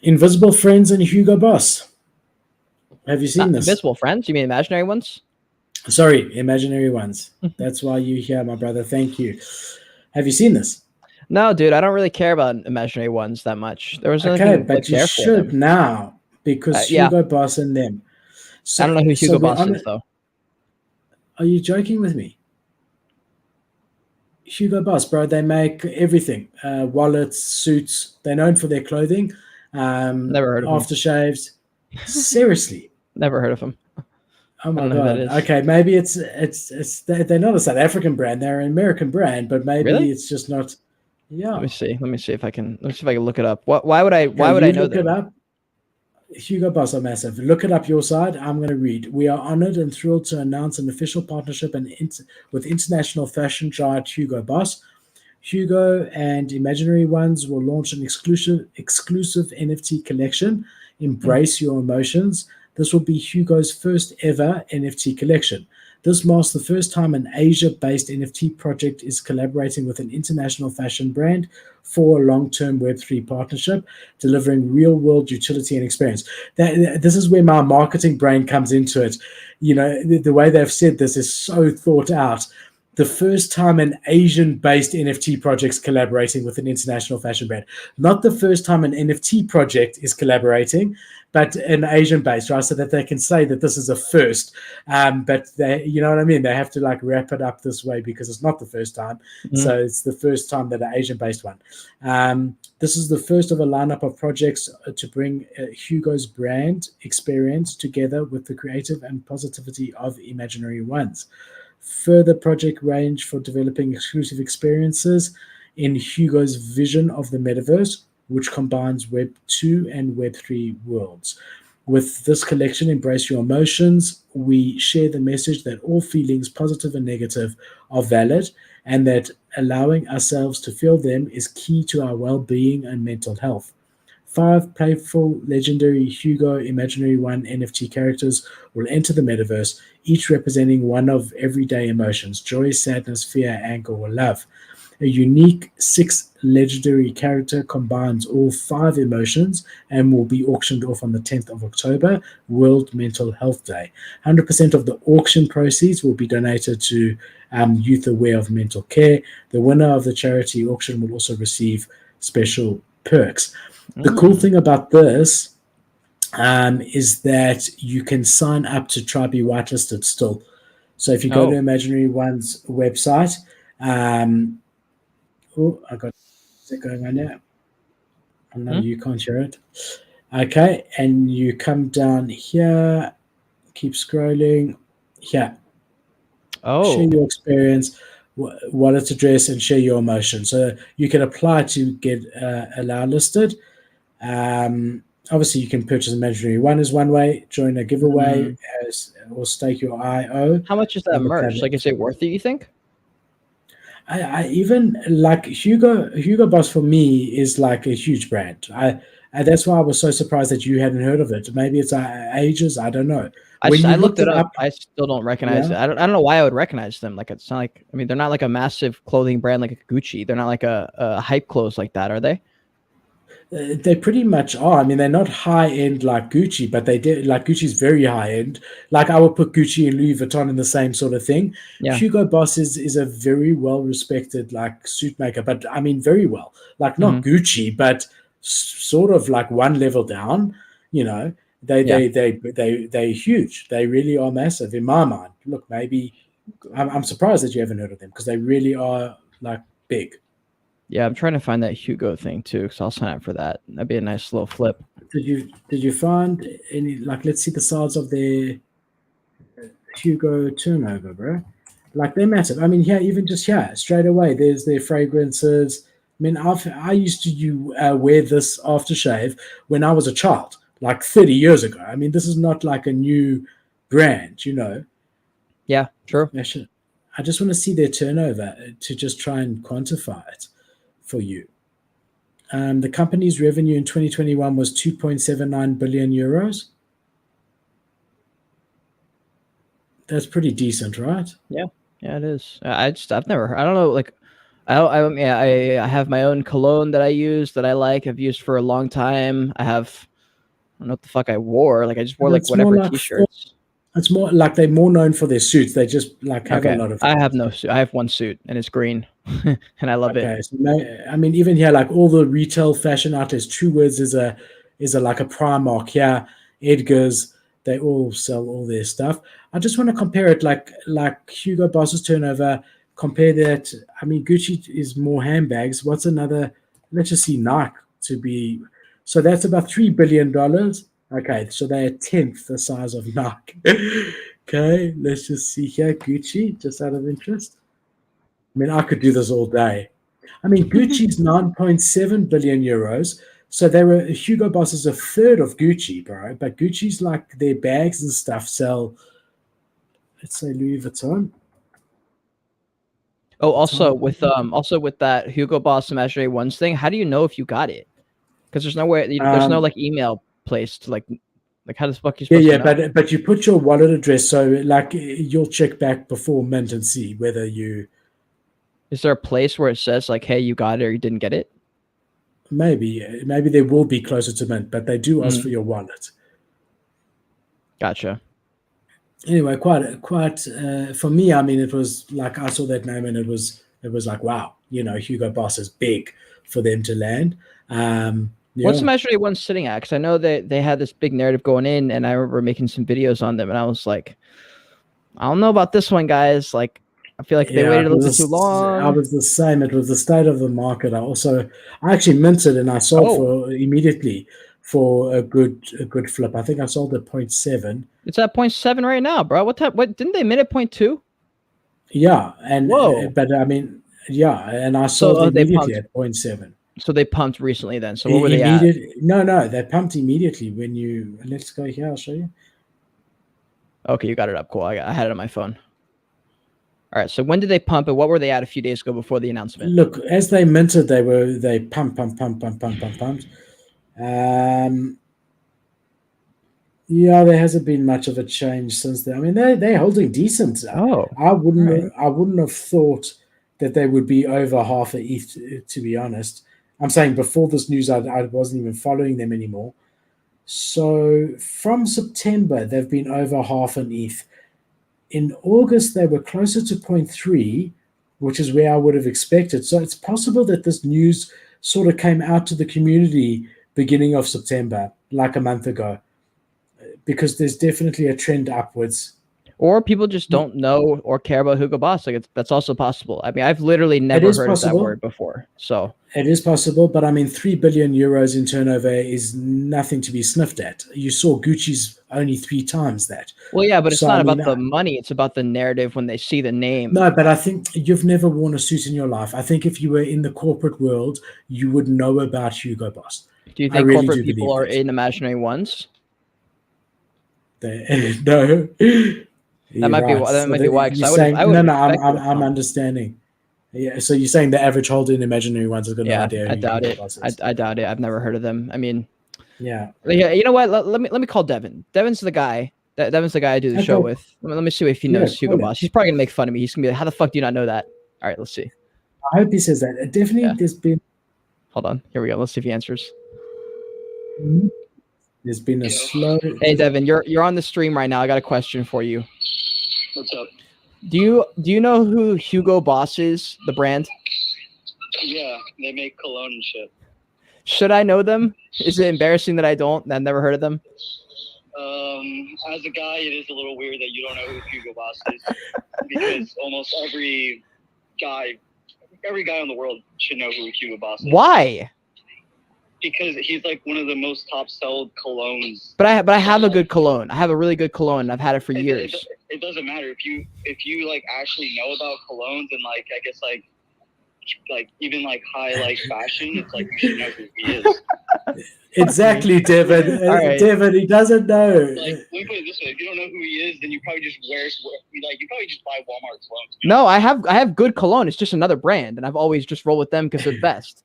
Invisible Friends and Hugo Boss. Have you seen Not this? invisible friends. You mean imaginary ones? Sorry, imaginary ones. That's why you're here, my brother. Thank you. Have you seen this? No, dude, I don't really care about imaginary ones that much. There was Okay, nothing but like you there for should them. now because Yeah, Hugo Boss and them. I So, don't know who so Hugo we're Boss on is it. though. Are you joking with me? Hugo Boss, bro. They make everything: wallets, suits. They're known for their clothing, Never heard of him. aftershaves. Seriously, Never heard of him. oh I my don't know who that god. is. Okay, maybe they're not a South African brand. They're an American brand, but maybe Really? it's just not. Yeah. Let me see. Let me see if I can. Let me see if I can look it up. What? Why would I? Okay, Why would I you know look it them? up. Hugo Boss are massive. Look it up your side. I'm going to read. We are honored and thrilled to announce an official partnership with international fashion giant Hugo Boss. Hugo and Imaginary Ones will launch an exclusive NFT collection, Hmm. Embrace Your Emotions. This will be Hugo's first ever NFT collection. This marks the first time an Asia based NFT project is collaborating with an international fashion brand for a long term Web3 partnership, delivering real world utility and experience. This is where my marketing brain comes into it. You know, the way they've said this is so thought out. The first time an Asian based NFT project is collaborating with an international fashion brand. Not the first time an NFT project is collaborating, but an Asian based, right? So that they can say that this is a first. But they, you know what I mean? They have to like wrap it up this way because it's not the first time. Hmm. So it's the first time that an Asian based one. This is the first of a lineup of projects to bring Hugo's brand experience together with the creative and positivity of imaginary ones. Further project range for developing exclusive experiences in Hugo's vision of the metaverse, which combines Web 2 and Web 3 worlds. With this collection, Embrace Your Emotions, we share the message that all feelings, positive and negative, are valid and that allowing ourselves to feel them is key to our well being and mental health. Five playful, legendary Hugo Imaginary One NFT characters will enter the metaverse, each representing one of everyday emotions: joy, sadness, fear, anger, or love. A unique six legendary character combines all five emotions and will be auctioned off on the 10th of October, World Mental Health Day. 100% of the auction proceeds will be donated to Youth Aware of Mental Care. The winner of the charity auction will also receive special perks. The cool Mm. thing about this is that you can sign up to try be whitelisted still. So if you go to Oh. Imaginary One's website, um, oh, I got it going on now. I know Hmm? you can't hear it. Okay, and you come down here, keep scrolling. Here, share Oh. your experience, wallet address, and share your emotion. So you can apply to get allow listed. Obviously, you can purchase imaginary one is one way, join a giveaway, Mm. or stake your IO How much is that on the merch? Like, planet. is it worth it? You think? I even like Hugo Boss for me is like a huge brand. That's why I was so surprised that you hadn't heard of it. Maybe it's ages. I don't know. When I you looked looked it it up. up, I still don't recognize yeah, it. I don't know why I would recognize them. Like, it's not like. I mean, they're not like a massive clothing brand like a Gucci. They're not like a hype clothes like that, are they? they pretty much are. I mean, they're not high end like Gucci, but they did like Gucci's very high end. Like I would put Gucci and Louis Vuitton in the same sort of thing. Yeah. Hugo Boss is a very well respected like suit maker, but I mean very well. Like Hmm. not Gucci, but sort of like one level down. You know, Yeah. they're huge. They really are massive in my mind. Look, maybe I'm surprised that you haven't heard of them because they really are like big. Yeah. I'm trying to find that Hugo thing too, because I'll sign up for that. That'd be a nice little flip. Did you find any like let's see the size of their Hugo turnover, bro? Like they're massive. I mean, yeah, even just here straight away, there's their fragrances. I mean, I used to wear this aftershave when I was a child, like 30 years ago. I mean, this is not like a new brand, you know. Yeah. True. I just want to see their turnover to just try and quantify it for you. The company's revenue in 2021 was 2.79 billion euros. That's pretty decent, right? Yeah. Yeah. It is. I've never. I don't know. Like, I have my own cologne that I use that I like. I've used for a long time. I don't know what the fuck I wore. Like I just wore And like it's more whatever like t-shirts. it's more like they're more known for their suits. They just like have a Okay, lot of. I have no suit. I have one suit and it's green, and I love it. Okay, so I mean, even here, like all the retail fashion outlets, True Words is a like a Primark here, Edgar's. They all sell all their stuff. I just want to compare it, like Hugo Boss's turnover. Compare that. I mean, Gucci is more handbags. What's another? Let's just see Nike to be. So that's about $3 billion. Okay, so they're a tenth the size of Nike. Okay, let's just see here. Gucci, just out of interest. I mean, I could do this all day. I mean, Gucci's 9.7 billion euros. So they were Hugo Boss is a third of Gucci, bro. But Gucci's like their bags and stuff sell, let's say Louis Vuitton. Oh, Vuitton. also with that Hugo Boss Imaginary Ones thing, how do you know if you got it? Because there's no Um, like email place to like how the fuck are you yeah, supposed to yeah, know? but you put your wallet address, so like you'll check back before mint and see whether you Is there a place where it says like, hey, you got it or you didn't get it? maybe they will be closer to mint, but they do ask for Mm, your wallet. gotcha. Anyway, quite for me. I mean, it was like I saw that name and it was like wow, Hugo Boss is big for them to land. What's Yeah, Imaginary Ones sitting at? Because I know that they had this big narrative going in, and I remember making some videos on them, and I was like, I don't know about this one, guys. Like, I feel like they yeah, waited a it little bit too was. I long. was the same. It was the state of the market. I actually minted and I sold Oh, for immediately for a good flip. I think I sold at point 0.7. it's at 0.7 right now, bro. What type? What didn't they mint at 0.2? Yeah, and Whoa. but I mean, yeah, and I So sold they immediately pumped. at point 0.7. So they pumped recently then. So what were they at? Immediate? No, they pumped immediately when you. Let's go here. I'll show you. Okay, you got it up. Cool. I had it on my phone. All right. So when did they pump it? What were they at a few days ago before the announcement? Look, as they minted, they pumped. Yeah, there hasn't been much of a change since then. I mean, they're holding decent. Oh, I all right. wouldn't have thought that they would be over half a ETH. To be honest, I'm saying before this news, I wasn't even following them anymore. So from September, they've been over half an ETH. In August, they were closer to zero point 0.3, which is where I would have expected. So it's possible that this news sort of came out to the community beginning of September, like a month ago, because there's definitely a trend upwards. Or people just don't know or care about Hugo Boss. Like that's also possible. I mean, I've literally It never is heard of that possible. word before. So It is possible, but I mean, 3 billion euros in turnover is nothing to be sniffed at. You saw Gucci's only 3 times that. well, yeah, but it's So I not mean, about the money. It's about the narrative when they see the name. no, but I think you've never worn a suit in your life. I think if you were in the corporate world, you would know about Hugo Boss. Do you I think really corporate do people believe are that. in imaginary ones? No, That you're might be right. that So might be why. Because you're I saying would no, have no. expected a I'm pump. understanding. Yeah. So you're saying the average holder in imaginary ones has got no Yeah, idea I who doubt Hugo it. Boss is. I doubt it. I've never heard of them. I mean, Yeah. yeah. You know what? Let me call Devin. Devin's the guy. Devin's the guy I do the show Okay. with. Let me see if he Yeah. knows Hugo Call him. Boss. He's probably gonna make fun of me. He's gonna be like, "How the fuck do you not know that?" All right, let's see. I hope he says that. Definitely, Yeah, hold on. Here we go. Let's see if he answers. there's been a slow. Hey, Devin, you're on the stream right now. I got a question for you. What's up? Do you know who Hugo Boss is? The brand? Yeah, they make cologne and shit. Should I know them? Is it embarrassing that I don't? I've never heard of them. As a guy, it is a little weird that you don't know who Hugo Boss is because almost every guy in the world should know who Hugo Boss is. Why? Because he's like one of the most top sold colognes. But I have a good cologne. I have a really good cologne. I've had it for years. It doesn't matter if you like actually know about colognes and like I guess like even like high like fashion. It's like you should know who he is. Exactly, Devin. All right. Devin, he doesn't know. Like, let me put it this way: if you don't know who he is, then you probably just you probably just buy Walmart cologne. No, I have good cologne. It's just another brand, and I've always just rolled with them because they're the best.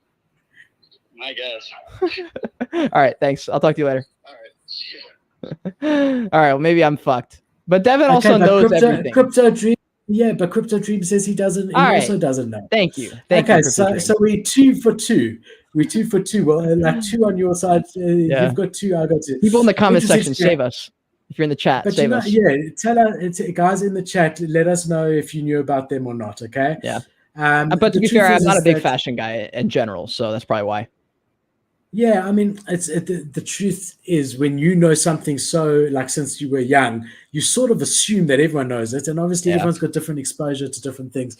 I guess. All right, thanks. I'll talk to you later. All right. All right, well, maybe I'm fucked. But Devin also knows everything. Crypto dream. Yeah, but Crypto Dream says he doesn't. He All right. also doesn't know. Thank you. Thank you, Okay, Crypto Dream. so we're 2 for 2. We're 2 for 2. Well, like 2 on your side. Yeah. You've got 2. I got 2. People in the comment Interesting section, save us. If you're in the chat, But save us. yeah, tell us, guys in the chat. Let us know if you knew about them or not. Okay. Yeah. But to be fair, I'm not a big fashion guy in general, so that's probably why. Yeah, I mean, the truth is, when you know something so, like, since you were young, you sort of assume that everyone knows it, and obviously everyone's got different exposure to different things,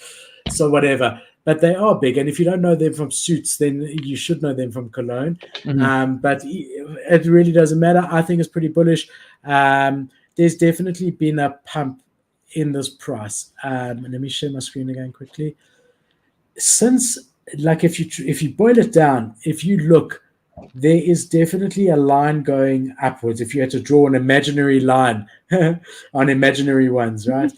so whatever. But they are big, and if you don't know them from Suits, then you should know them from Cologne. But it really doesn't matter. I think it's pretty bullish. There's definitely been a pump in this price. Let me share my screen again quickly. Since, like, if you boil it down, if you look, there is definitely a line going upwards. If you had to draw an imaginary line on imaginary ones, right?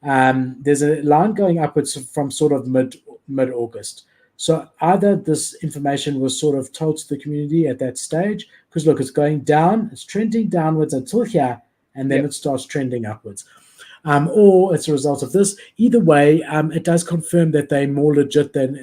There's a line going upwards from sort of mid-August. So either this information was sort of told to the community at that stage, because look, it's going down, it's trending downwards until here, and then it starts trending upwards. Or it's a result of this. Either way, it does confirm that they're more legit than